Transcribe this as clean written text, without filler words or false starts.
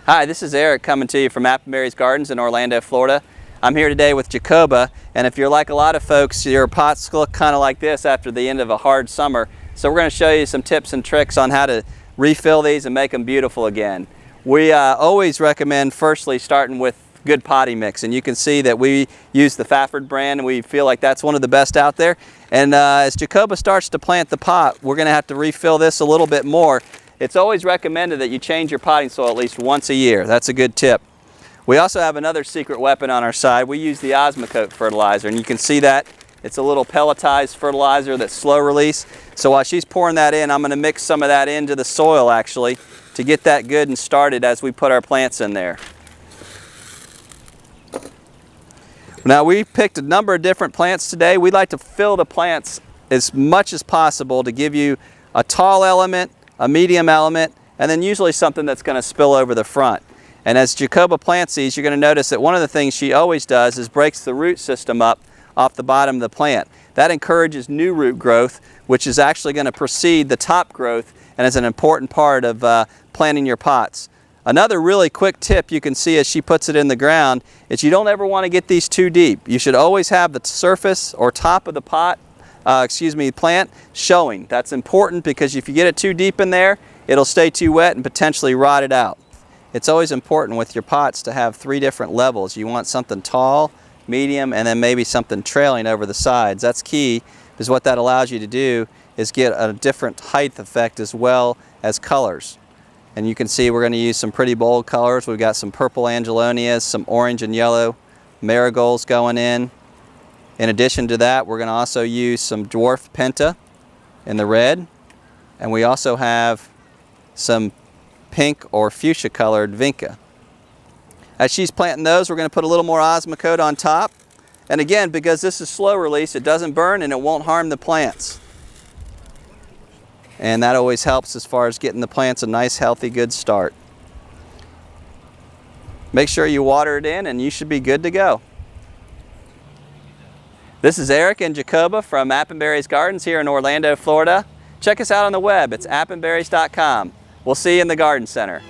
Hi, this is Eric coming to you from Appenberry's Gardens in Orlando, Florida. I'm here today with Jacoba, and if you're like a lot of folks, your pots look kind of like this after the end of a hard summer. So we're going to show you some tips and tricks on how to refill these and make them beautiful again. We always recommend firstly starting with good potting mix, and you can see that we use the Fafford brand and we feel like that's one of the best out there. And as Jacoba starts to plant the pot, we're going to have to refill this a little bit more. It's always recommended that you change your potting soil at least once a year. That's a good tip. We also have another secret weapon on our side. We use the Osmocote fertilizer, and you can see that. It's a little pelletized fertilizer that's slow release. So while she's pouring that in, I'm going to mix some of that into the soil actually to get that good and started as we put our plants in there. Now we picked a number of different plants today. We like to fill the plants as much as possible to give you a tall element, a medium element, and then usually something that's going to spill over the front. And as Jacoba plants these, you're going to notice that one of the things she always does is breaks the root system up off the bottom of the plant. That encourages new root growth, which is actually going to precede the top growth and is an important part of planting your pots. Another really quick tip you can see as she puts it in the ground is you don't ever want to get these too deep. You should always have the surface or top of the plant showing. That's important because if you get it too deep in there, it'll stay too wet and potentially rot it out. It's always important with your pots to have 3 different levels. You want something tall, medium, and then maybe something trailing over the sides. That's key, because what that allows you to do is get a different height effect as well as colors. And you can see we're going to use some pretty bold colors. We've got some purple angelonias, some orange and yellow marigolds going in. In addition to that, we're going to also use some dwarf penta in the red, and we also have some pink or fuchsia colored vinca. As she's planting those, we're going to put a little more Osmocote on top. And again, because this is slow release, it doesn't burn and it won't harm the plants. And that always helps as far as getting the plants a nice, healthy, good start. Make sure you water it in and you should be good to go. This is Eric and Jacoba from Appenberry's Gardens here in Orlando, Florida. Check us out on the web. It's appenberries.com. We'll see you in the garden center.